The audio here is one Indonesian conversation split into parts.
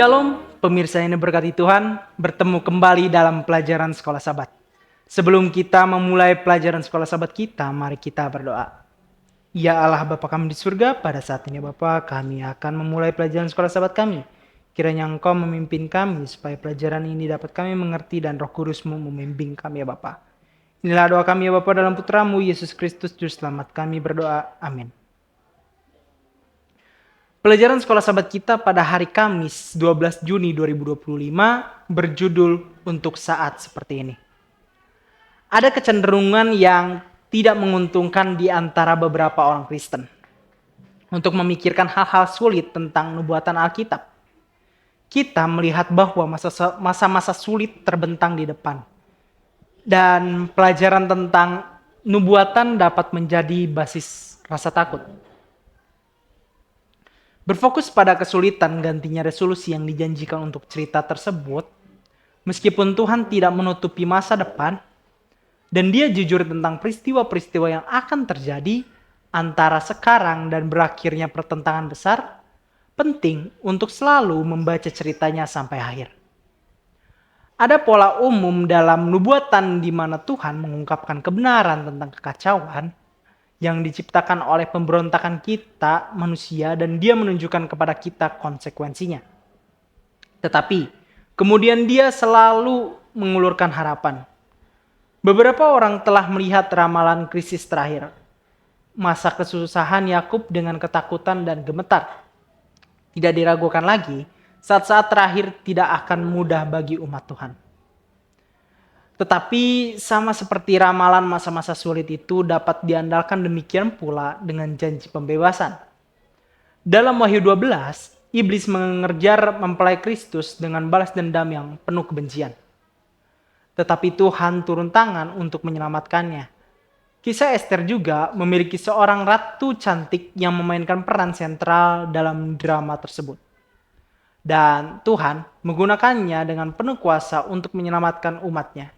Shalom, pemirsa yang diberkati Tuhan, bertemu kembali dalam pelajaran Sekolah Sabat. Sebelum kita memulai pelajaran Sekolah Sabat kita, mari kita berdoa. Ya Allah Bapa kami di surga, pada saat ini Bapa, kami akan memulai pelajaran Sekolah Sabat kami. Kiranya Engkau memimpin kami, supaya pelajaran ini dapat kami mengerti dan Roh Kudus-Mu membimbing kami ya Bapa. Inilah doa kami ya Bapa dalam Putra-Mu, Yesus Kristus, Juru Selamat kami berdoa. Amin. Pelajaran Sekolah Sabat kita pada hari Kamis 12 Juni 2025 berjudul Untuk Saat Seperti Ini. Ada kecenderungan yang tidak menguntungkan di antara beberapa orang Kristen untuk memikirkan hal-hal sulit tentang nubuatan Alkitab. Kita melihat bahwa masa-masa sulit terbentang di depan. Dan pelajaran tentang nubuatan dapat menjadi basis rasa takut. Berfokus pada kesulitan gantinya resolusi yang dijanjikan untuk cerita tersebut, meskipun Tuhan tidak menutupi masa depan, dan Dia jujur tentang peristiwa-peristiwa yang akan terjadi antara sekarang dan berakhirnya pertentangan besar, penting untuk selalu membaca ceritanya sampai akhir. Ada pola umum dalam nubuatan di mana Tuhan mengungkapkan kebenaran tentang kekacauan yang diciptakan oleh pemberontakan kita manusia, dan Dia menunjukkan kepada kita konsekuensinya. Tetapi kemudian Dia selalu mengulurkan harapan. Beberapa orang telah melihat ramalan krisis terakhir, masa kesusahan Yakub dengan ketakutan dan gemetar. Tidak diragukan lagi, saat-saat terakhir tidak akan mudah bagi umat Tuhan. Tetapi sama seperti ramalan masa-masa sulit itu dapat diandalkan, demikian pula dengan janji pembebasan. Dalam Wahyu 12, iblis mengejar mempelai Kristus dengan balas dendam yang penuh kebencian. Tetapi Tuhan turun tangan untuk menyelamatkannya. Kisah Ester juga memiliki seorang ratu cantik yang memainkan peran sentral dalam drama tersebut. Dan Tuhan menggunakannya dengan penuh kuasa untuk menyelamatkan umatnya.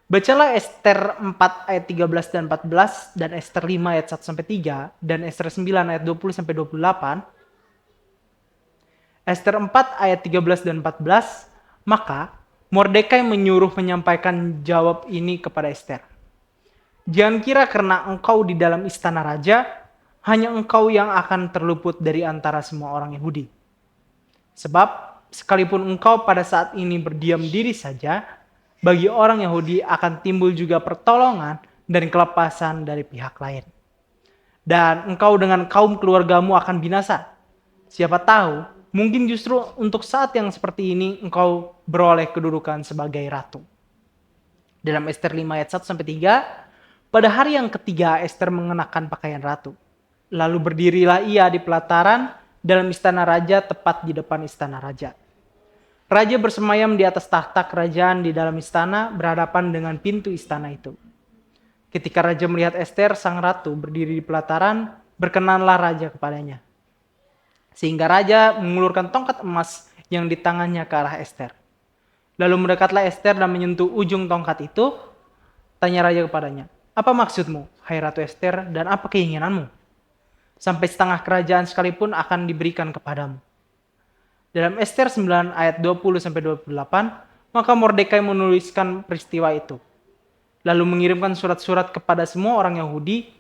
Bacalah Ester 4 ayat 13 dan 14, dan Ester 5 ayat 1-3, dan Ester 9 ayat 20-28. Ester 4 ayat 13 dan 14, maka Mordekai menyuruh menyampaikan jawab ini kepada Ester. Jangan kira karena engkau di dalam istana raja, hanya engkau yang akan terluput dari antara semua orang Yahudi. Sebab sekalipun engkau pada saat ini berdiam diri saja, bagi orang Yahudi akan timbul juga pertolongan dan kelepasan dari pihak lain. Dan engkau dengan kaum keluargamu akan binasa. Siapa tahu, mungkin justru untuk saat yang seperti ini engkau beroleh kedudukan sebagai ratu. Dalam Ester 5 ayat 1-3, pada hari yang ketiga Ester mengenakan pakaian ratu. Lalu berdirilah ia di pelataran dalam istana raja, tepat di depan istana raja. Raja bersemayam di atas tahta kerajaan di dalam istana, berhadapan dengan pintu istana itu. Ketika raja melihat Ester, sang ratu, berdiri di pelataran, berkenanlah raja kepadanya. Sehingga raja mengulurkan tongkat emas yang di tangannya ke arah Ester. Lalu mendekatlah Ester dan menyentuh ujung tongkat itu. Tanya raja kepadanya, "Apa maksudmu, hai Ratu Ester, dan apa keinginanmu? Sampai setengah kerajaan sekalipun akan diberikan kepadamu." Dalam Ester 9 ayat 20-28, maka Mordekai menuliskan peristiwa itu. Lalu mengirimkan surat-surat kepada semua orang Yahudi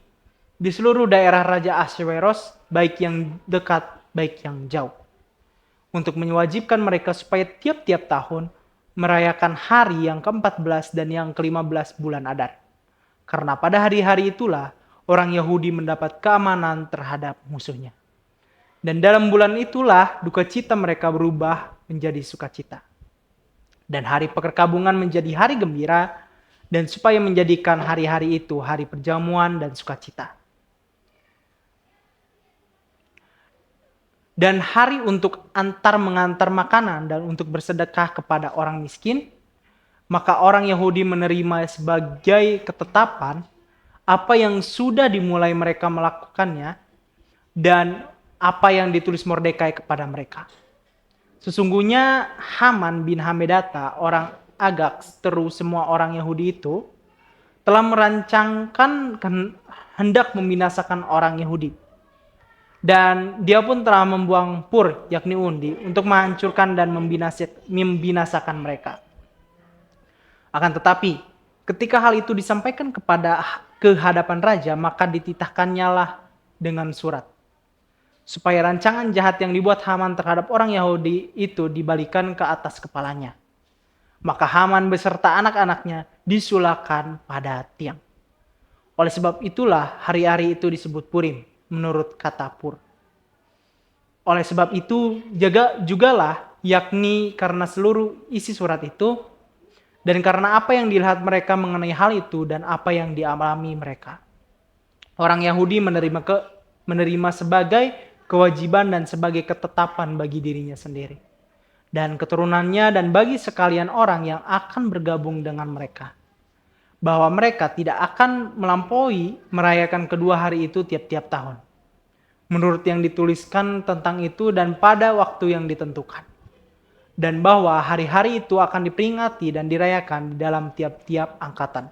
di seluruh daerah Raja Ahasveros, baik yang dekat, baik yang jauh. Untuk mewajibkan mereka supaya tiap-tiap tahun merayakan hari yang ke-14 dan yang ke-15 bulan Adar. Karena pada hari-hari itulah orang Yahudi mendapat keamanan terhadap musuhnya. Dan dalam bulan itulah duka cita mereka berubah menjadi sukacita. Dan hari perkabungan menjadi hari gembira, dan supaya menjadikan hari-hari itu hari perjamuan dan sukacita. Dan hari untuk mengantar makanan dan untuk bersedekah kepada orang miskin, maka orang Yahudi menerima sebagai ketetapan apa yang sudah dimulai mereka melakukannya, dan apa yang ditulis Mordekai kepada mereka. Sesungguhnya Haman bin Hamedata, orang Agag, seteru semua orang Yahudi itu, telah merancangkan hendak membinasakan orang Yahudi. Dan dia pun telah membuang Pur, yakni Undi, untuk menghancurkan dan membinasakan mereka. Akan tetapi, ketika hal itu disampaikan ke hadapan raja, maka dititahkannya lah dengan surat, supaya rancangan jahat yang dibuat Haman terhadap orang Yahudi itu dibalikan ke atas kepalanya. Maka Haman beserta anak-anaknya disulahkan pada tiang. Oleh sebab itulah hari-hari itu disebut Purim, menurut kata Pur. Oleh sebab itu jugalah, yakni karena seluruh isi surat itu, dan karena apa yang dilihat mereka mengenai hal itu dan apa yang dialami mereka. Orang Yahudi menerima sebagai kewajiban dan sebagai ketetapan bagi dirinya sendiri, dan keturunannya, dan bagi sekalian orang yang akan bergabung dengan mereka, bahwa mereka tidak akan melampaui merayakan kedua hari itu tiap-tiap tahun, menurut yang dituliskan tentang itu dan pada waktu yang ditentukan. Dan bahwa hari-hari itu akan diperingati dan dirayakan di dalam tiap-tiap angkatan,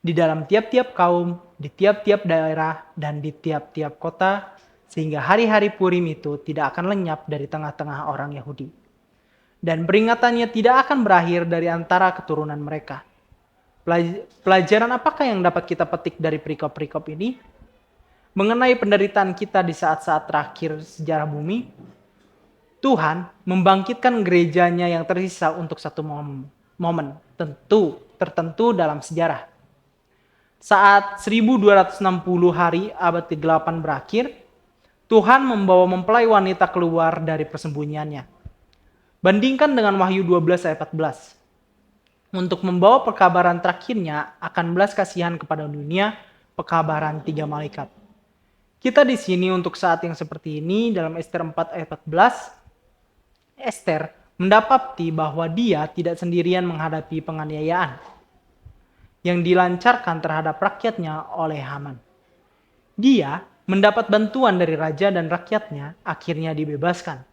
di dalam tiap-tiap kaum, di tiap-tiap daerah, dan di tiap-tiap kota, sehingga hari-hari Purim itu tidak akan lenyap dari tengah-tengah orang Yahudi. Dan peringatannya tidak akan berakhir dari antara keturunan mereka. Pelajaran apakah yang dapat kita petik dari perikop-perikop ini? Mengenai penderitaan kita di saat-saat terakhir sejarah bumi, Tuhan membangkitkan gerejanya yang tersisa untuk satu momen tertentu dalam sejarah. Saat 1260 hari abad ke-8 berakhir, Tuhan membawa mempelai wanita keluar dari persembunyiannya. Bandingkan dengan Wahyu 12 ayat 14. Untuk membawa pekabaran terakhirnya akan belas kasihan kepada dunia, pekabaran 3 malaikat. Kita di sini untuk saat yang seperti ini dalam Ester 4 ayat 14, Ester mendapati bahwa dia tidak sendirian menghadapi penganiayaan yang dilancarkan terhadap rakyatnya oleh Haman. Dia mendapat bantuan dari raja dan rakyatnya, akhirnya dibebaskan.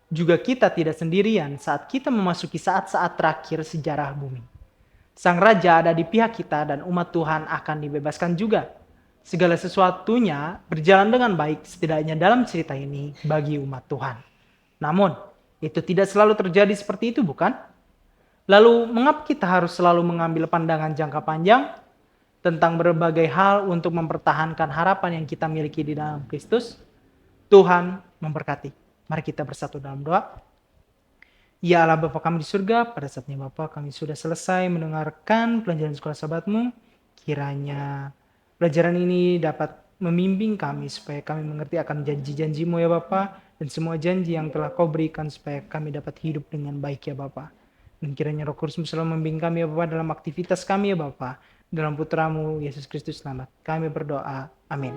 Juga kita tidak sendirian saat kita memasuki saat-saat terakhir sejarah bumi. Sang raja ada di pihak kita dan umat Tuhan akan dibebaskan juga. Segala sesuatunya berjalan dengan baik setidaknya dalam cerita ini bagi umat Tuhan. Namun, itu tidak selalu terjadi seperti itu, bukan? Lalu, mengapa kita harus selalu mengambil pandangan jangka panjang tentang berbagai hal untuk mempertahankan harapan yang kita miliki di dalam Kristus? Tuhan memberkati. Mari kita bersatu dalam doa. Ya Allah Bapa kami di surga, pada saatnya Bapa kami sudah selesai mendengarkan pelajaran sekolah Sabat-Mu. Kiranya pelajaran ini dapat membimbing kami supaya kami mengerti akan janji-janji-Mu ya Bapa, dan semua janji yang telah Kau berikan supaya kami dapat hidup dengan baik ya Bapa. Dan kiranya Roh Kudus selalu membimbing kami ya Bapa dalam aktivitas kami ya Bapa. Dalam Putra-Mu Yesus Kristus selamat. Kami berdoa. Amin.